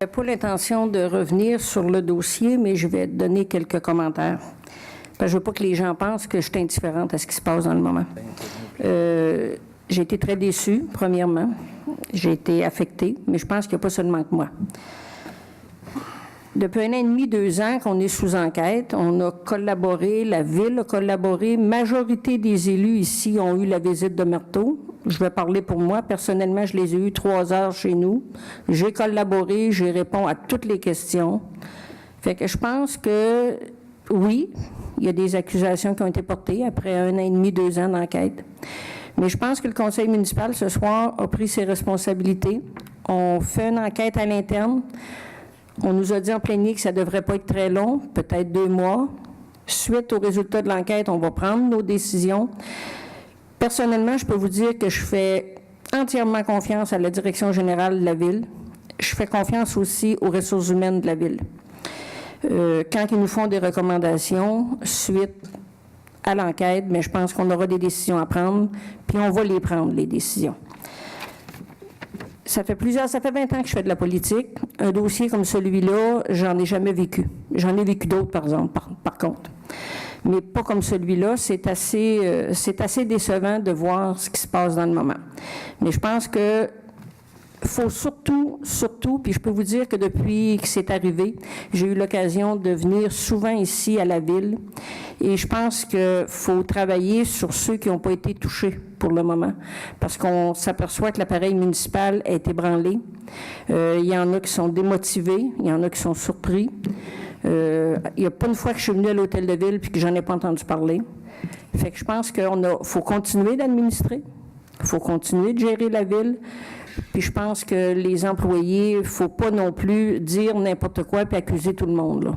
Je n'ai pas l'intention de revenir sur le dossier, mais je vais donner quelques commentaires. Parce que je ne veux pas que les gens pensent que je suis indifférente à ce qui se passe dans le moment. J'ai été très déçue, premièrement. J'ai été affectée, mais je pense qu'il n'y a pas seulement que moi. Depuis 1 an et demi, 2 ans qu'on est sous enquête, on a collaboré, la Ville a collaboré, majorité des élus ici ont eu la visite de Marteau. Je vais parler pour moi. Personnellement, je les ai eus 3 heures chez nous. J'ai collaboré, j'ai répondu à toutes les questions. Fait que je pense que, oui, il y a des accusations qui ont été portées après 1 an et demi, 2 ans d'enquête. Mais je pense que le conseil municipal, ce soir, a pris ses responsabilités. On fait une enquête à l'interne. On nous a dit en plénier que ça ne devrait pas être très long, peut-être 2 mois. Suite aux résultats de l'enquête, on va prendre nos décisions. Personnellement, je peux vous dire que je fais entièrement confiance à la direction générale de la Ville. Je fais confiance aussi aux ressources humaines de la Ville. Quand ils nous font des recommandations suite à l'enquête, mais je pense qu'on aura des décisions à prendre, puis on va les prendre, les décisions. Ça fait 20 ans que je fais de la politique. Un dossier comme celui-là, j'en ai jamais vécu. J'en ai vécu d'autres, par exemple, par contre. Mais pas comme celui-là. C'est assez décevant de voir ce qui se passe dans le moment. Mais je pense que faut surtout, puis je peux vous dire que depuis que c'est arrivé, j'ai eu l'occasion de venir souvent ici à la Ville et je pense qu'il faut travailler sur ceux qui n'ont pas été touchés pour le moment parce qu'on s'aperçoit que l'appareil municipal a été ébranlé. Il y en a qui sont démotivés, il y en a qui sont surpris. Il n'y a pas une fois que je suis venue à l'Hôtel de Ville puis que j'en ai pas entendu parler. Fait que je pense qu'il faut continuer d'administrer, il faut continuer de gérer la Ville. Puis je pense que les employés, il ne faut pas non plus dire n'importe quoi puis accuser tout le monde.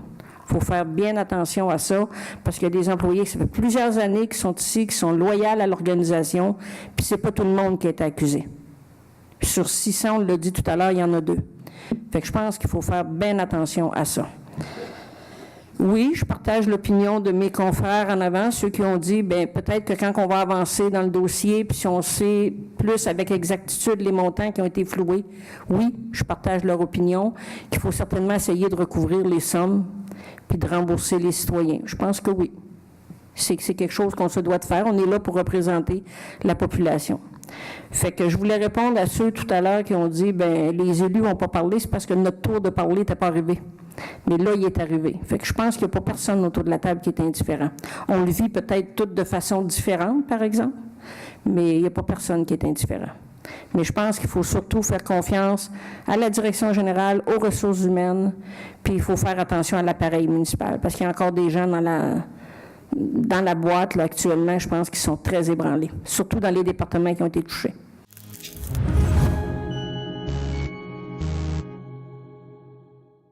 Il faut faire bien attention à ça parce qu'il y a des employés qui ça fait plusieurs années qui sont ici, qui sont loyaux à l'organisation, puis c'est pas tout le monde qui est accusé. Sur 600, on l'a dit tout à l'heure, il y en a 2. Fait que je pense qu'il faut faire bien attention à ça. Oui, je partage l'opinion de mes confrères en avant, ceux qui ont dit, bien, peut-être que quand on va avancer dans le dossier, puis si on sait plus avec exactitude les montants qui ont été floués, oui, je partage leur opinion, qu'il faut certainement essayer de recouvrir les sommes, puis de rembourser les citoyens. Je pense que oui. C'est quelque chose qu'on se doit de faire. On est là pour représenter la population. Fait que je voulais répondre à ceux tout à l'heure qui ont dit, bien, les élus n'ont pas parlé, c'est parce que notre tour de parler n'était pas arrivé. Mais là, il est arrivé. Fait que je pense qu'il n'y a pas personne autour de la table qui est indifférent. On le vit peut-être toutes de façon différente, par exemple, mais il n'y a pas personne qui est indifférent. Mais je pense qu'il faut surtout faire confiance à la direction générale, aux ressources humaines, puis il faut faire attention à l'appareil municipal, parce qu'il y a encore des gens dans la boîte, là, actuellement, je pense qu'ils sont très ébranlés, surtout dans les départements qui ont été touchés.